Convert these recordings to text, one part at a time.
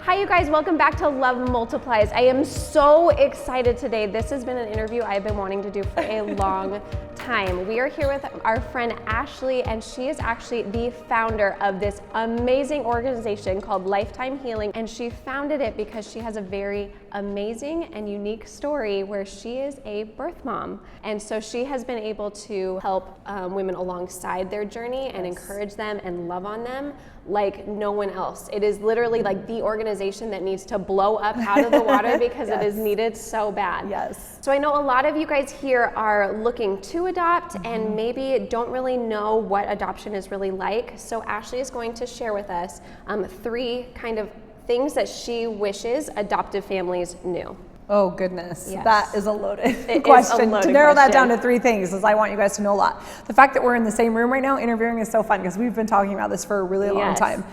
Hi you guys, welcome back to Love Multiplies. I am so excited today. This has been an interview I've been wanting to do for a long time. We are here with our friend Ashley, and she is actually the founder of this amazing organization called Lifetime Healing. And she founded it because she has a very amazing and unique story where she is a birth mom. And so she has been able to help women alongside their journey and encourage them and love on them like no one else. It is literally like the organization that needs to blow up out of the water because it is needed so bad. Yes. So I know a lot of you guys here are looking to adopt and maybe don't really know what adoption is really like. So Ashley is going to share with us 3 kind of things that she wishes adoptive families knew. Oh goodness, Yes. That is a loaded It question. is a loaded To narrow that question. down to 3 things is I want you guys to know a lot. The fact that we're in the same room right now interviewing is so fun because we've been talking about this for a really long Yes. time.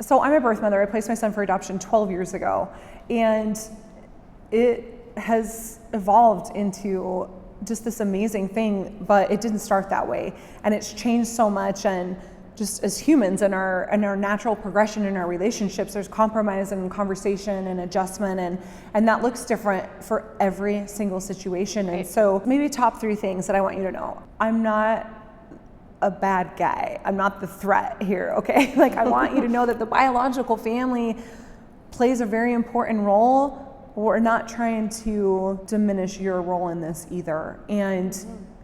So I'm a birth mother. I placed my son for adoption 12 years ago, and it has evolved into just this amazing thing, but it didn't start that way. And it's changed so much, and just as humans and our natural progression in our relationships, there's compromise and conversation and adjustment, and that looks different for every single situation. Right. And so maybe top 3 things that I want you to know. I'm not a bad guy. I'm not the threat here, okay? Like, I want you to know that the biological family plays a very important role. We're not trying to diminish your role in this either. And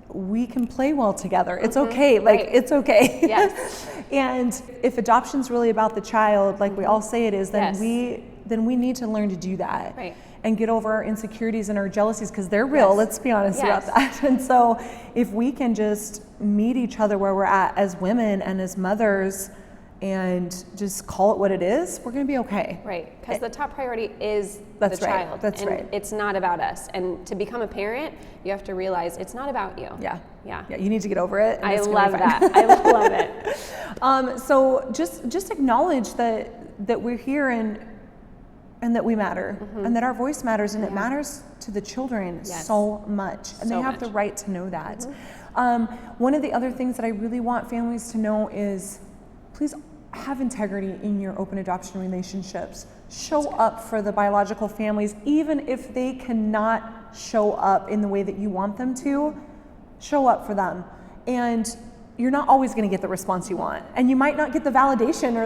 we can play well together. It's okay. Like, it's okay. Yes. And if adoption's really about the child, like we all say it is, then we need to learn to do that. Right. And get over our insecurities and our jealousies, because they're real. Let's be honest about that. And so if we can just meet each other where we're at as women and as mothers and just call it what it is, we're gonna be okay. Right, because the top priority is That's the right. child. That's and right. It's not about us. And to become a parent, you have to realize it's not about you. Yeah. Yeah. You need to get over it. And I it's gonna love be fine. that. I love it. So just acknowledge that we're here and that we matter, and that our voice matters, and it matters to the children so much, and So they have much. the right to know that. One of the other things that I really want families to know is, please have integrity in your open adoption relationships. Show up for the biological families, even if they cannot show up in the way that you want them to. Show up for them, and you're not always going to get the response you want, and you might not get the validation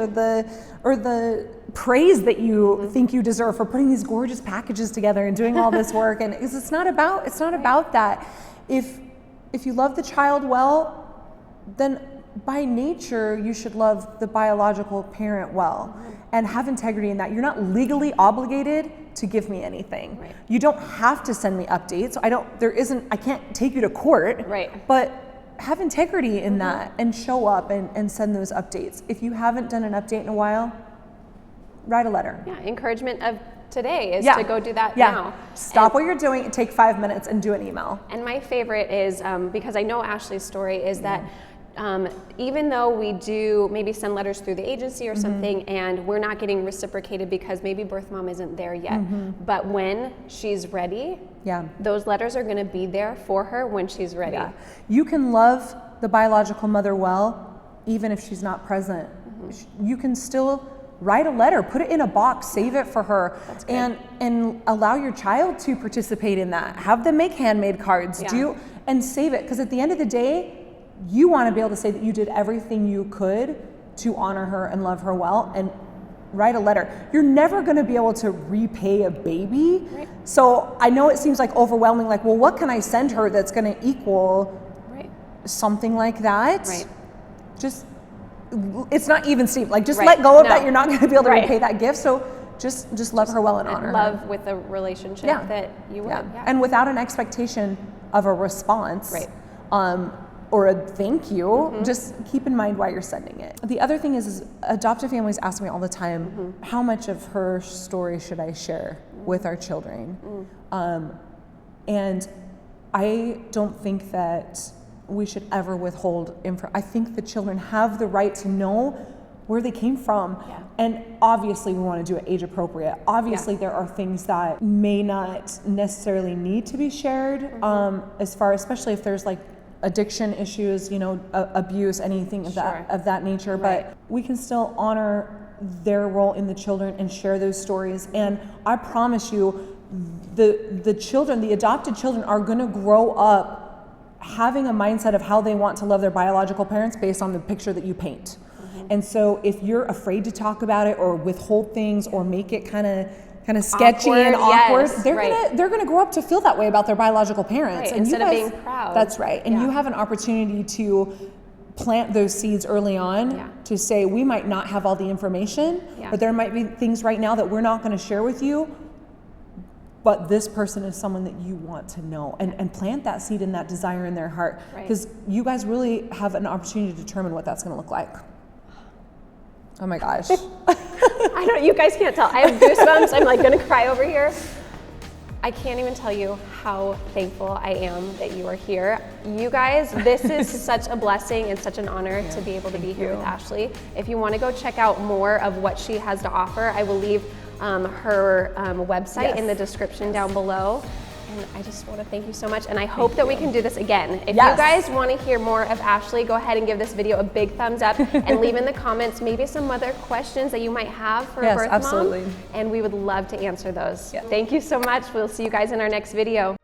or the praise that you think you deserve for putting these gorgeous packages together and doing all this work. And it's not about that. If you love the child well, then by nature you should love the biological parent well, and have integrity in that. You're not legally obligated to give me anything. Right. You don't have to send me updates. I can't take you to court. Right. But have integrity in that, and show up and send those updates. If you haven't done an update in a while, write a letter. Yeah, encouragement of today is to go do that now. Stop what you're doing and take 5 minutes and do an email. And my favorite is, because I know Ashley's story, is that even though we do maybe send letters through the agency or something, and we're not getting reciprocated because maybe birth mom isn't there yet, but when she's ready, those letters are going to be there for her when she's ready. Yeah. You can love the biological mother well, even if she's not present. You can still write a letter, put it in a box, save it for her, and allow your child to participate in that. Have them make handmade cards, and save it, because at the end of the day, you want to be able to say that you did everything you could to honor her and love her well, and write a letter. You're never going to be able to repay a baby. Right. So I know it seems like overwhelming, like, well, what can I send her that's going to equal something like that? Right. Just, it's not even steep. Like, just let go of that. You're not going to be able to repay that gift. So just love her well and honor her. Love with the relationship that you would. Yeah. And without an expectation of a response. Right. Or a thank you, just keep in mind why you're sending it. The other thing is adoptive families ask me all the time, how much of her story should I share with our children? And I don't think that we should ever withhold info. I think the children have the right to know where they came from. Yeah. And obviously we want to do it age appropriate. Obviously there are things that may not necessarily need to be shared, as far, especially if there's like addiction issues, abuse, anything of that nature. But we can still honor their role in the children and share those stories. And I promise you, the children, the adopted children, are going to grow up having a mindset of how they want to love their biological parents based on the picture that you paint. And so if you're afraid to talk about it or withhold things or make it kind of sketchy and awkward, yes, they're gonna grow up to feel that way about their biological parents. Right, And instead you guys, of being proud. That's right. And you have an opportunity to plant those seeds early on to say, we might not have all the information, but there might be things right now that we're not going to share with you, but this person is someone that you want to know, and plant that seed and that desire in their heart, because you guys really have an opportunity to determine what that's going to look like. Oh my gosh. I don't, you guys can't tell. I have goosebumps. I'm like gonna cry over here. I can't even tell you how thankful I am that you are here. You guys, this is such a blessing and such an honor to be able to be here with Ashley. If you want to go check out more of what she has to offer, I will leave her website in the description down below. And I just want to thank you so much, and I hope that we can do this again. If you guys want to hear more of Ashley, go ahead and give this video a big thumbs up and leave in the comments maybe some other questions that you might have for a birth mom, and we would love to answer those. Thank you so much. We'll see you guys in our next video.